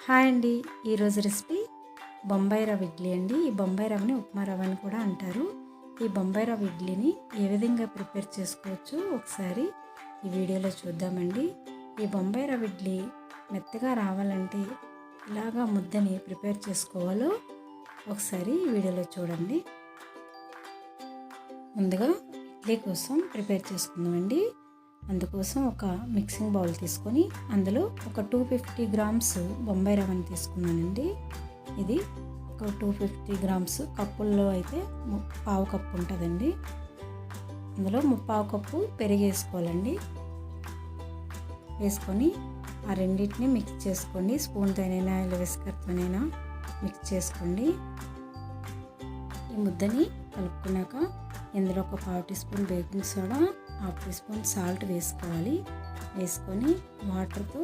Hi అండి. ఈరోజు recipe Bombay రవ్వ ఇడ్లీ అండి. ఈ బొంబాయి రవ్వని ఉప్మా రవ్వ అని కూడా అంటారు. ఈ బొంబాయి రవ్వ ఇడ్లీని ఏ విధంగా ప్రిపేర్ చేసుకోవచ్చు ఒకసారి ఈ వీడియోలో చూద్దామండి. ఈ బొంబాయి రవ్వ ఇడ్లీ మెత్తగా రావాలంటే ఇలాగా ముద్దని ప్రిపేర్ చేసుకోవాలో ఒకసారి ఈ వీడియోలో చూడండి. ముందుగా ఇడ్లీ కోసం ప్రిపేర్ చేసుకుందామండి. అందుకోసం ఒక మిక్సింగ్ బౌల్ తీసుకొని అందులో ఒక 250 గ్రామ్స్ బొంబాయి రవ్వని తీసుకున్నానండి. ఇది ఒక 250 గ్రామ్స్, కప్పుల్లో అయితే పావు కప్పు ఉంటుందండి. అందులో ముప్పావు కప్పు పెరుగు వేసుకోవాలండి. వేసుకొని ఆ రెండింటిని మిక్స్ చేసుకోండి. స్పూన్తోనైనా ఇలా విస్కర్తోనైనా మిక్స్ చేసుకోండి. ఈ ముద్దని కలుపుకున్నాక ఇందులో ఒక పావు teaspoon baking soda, half teaspoon salt వేసుకోవాలి. వేసుకొని వాటర్తో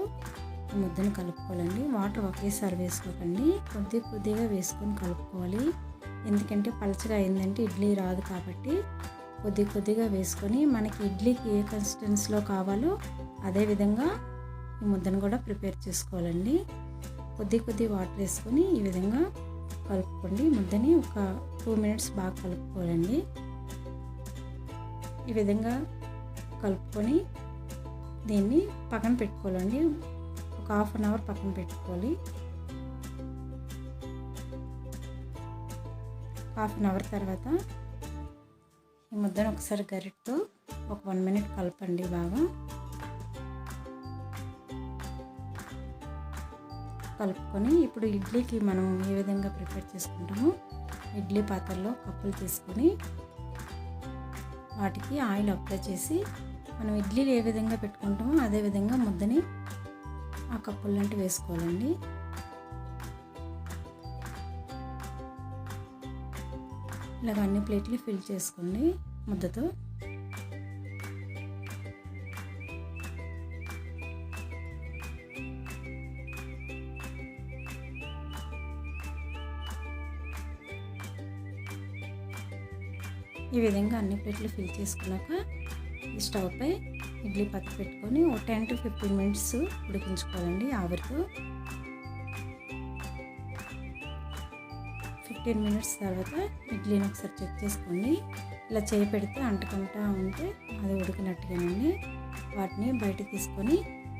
ముద్దను కలుపుకోవాలండి. వాటర్ ఒకేసారి వేసుకోకండి, కొద్ది కొద్దిగా వేసుకొని కలుపుకోవాలి. ఎందుకంటే పలచగా అయిందంటే ఇడ్లీ రాదు కాబట్టి కొద్ది కొద్దిగా వేసుకొని మనకి ఇడ్లీకి ఏ కన్సిస్టెన్సీలో కావాలో అదే విధంగా ఈ ముద్దను కూడా ప్రిపేర్ చేసుకోవాలండి. కొద్ది కొద్ది వాటర్ వేసుకొని ఈ విధంగా కలుపుకోండి. ముద్దని ఒక 2 మినిట్స్ బాగా కలుపుకోవాలండి. ఈ విధంగా కలుపుకొని దీన్ని పక్కన పెట్టుకోవాలండి. ఒక హాఫ్ అన్ అవర్ పక్కన పెట్టుకోవాలి. హాఫ్ అన్ అవర్ తర్వాత ఈ ముద్దను ఒకసారి గరిటతో ఒక 1 మినిట్ కలపండి బాగా. కలుపుకొని ఇప్పుడు ఇడ్లీకి మనం ఏ విధంగా ప్రిపేర్ చేసుకుంటామో ఇడ్లీ పాత్రలో కప్పులు తీసుకొని వాటికి ఆయిల్ అప్లై చేసి మనం ఇడ్లీలు ఏ విధంగా పెట్టుకుంటామో అదే విధంగా ముద్దని ఆ కప్పులు లాంటివి వేసుకోవాలండి. ఇలాగ అన్ని ప్లేట్లు ఫిల్ చేసుకోండి ముద్దతో. ఈ విధంగా అన్ని ప్లేట్లు ఫిల్ చేసుకున్నాక ఈ స్టవ్ పై ఇడ్లీ పత్తి పెట్టుకొని ఒక 10 to 15 మినిట్స్ ఉడికించుకోవాలండి ఆవిరితో. 15 మినిట్స్ తర్వాత ఇడ్లీని ఒకసారి చెక్ చేసుకోండి. ఇలా చేయి పెడితే అంటకుండా ఉంటే అది ఉడికినట్టుగానండి. వాటిని బయటకు తీసుకొని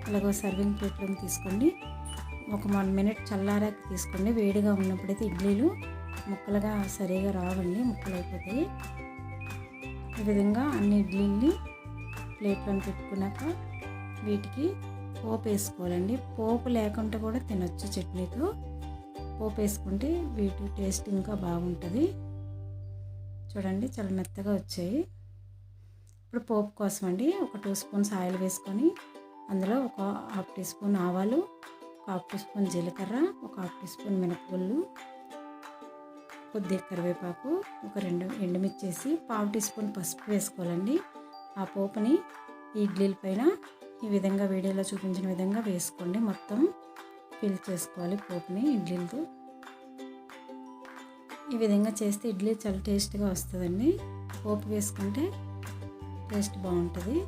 ఇలాగో సర్వింగ్ ప్లేట్లోకి తీసుకోండి. ఒక 1 మినిట్ చల్లారాక తీసుకోండి. వేడిగా ఉన్నప్పుడైతే ఇడ్లీలు ముక్కలుగా సరిగా రావండి, ముక్కలు అయిపోతాయి. ఈ విధంగా అన్ని ఇడ్లీని ప్లేట్లో పెట్టుకున్నాక వీటికి పోపు వేసుకోవాలండి. పోపు లేకుండా కూడా తినొచ్చు చట్నీతో. పోపు వేసుకుంటే వీటి టేస్ట్ ఇంకా బాగుంటుంది. చూడండి చాలా మెత్తగా వచ్చాయి. ఇప్పుడు పోపు కోసం అండి ఒక 2 స్పూన్స్ ఆయిల్ వేసుకొని అందులో ఒక హాఫ్ టీ స్పూన్ ఆవాలు, ఒక హాఫ్ టీ స్పూన్ జీలకర్ర, ఒక హాఫ్ టీ స్పూన్ మినపగుళ్ళు, కొద్దిగా కరివేపాకు, ఒక 2 ఎండుమిర్చి వేసి పావు టీ స్పూన్ పసుపు వేసుకోవాలండి. ఆ పోపుని ఈ ఇడ్లీల పైన ఈ విధంగా వీడియోలో చూపించిన విధంగా వేసుకోండి. మొత్తం ఫిల్ చేసుకోవాలి పోపుని ఇడ్లీలతో. ఈ విధంగా చేస్తే ఇడ్లీ చాలా టేస్ట్గా వస్తుందండి. పోపు వేసుకుంటే టేస్ట్ బాగుంటుంది.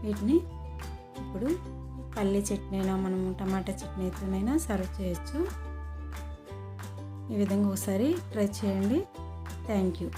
వీటిని ఇప్పుడు పల్లీ చట్నీ అయినా మనం టమాటా చట్నీతోనైనా సర్వ్ చేయొచ్చు. ఈ విధంగా ఒకసారి ట్రై చేయండి. Thank you.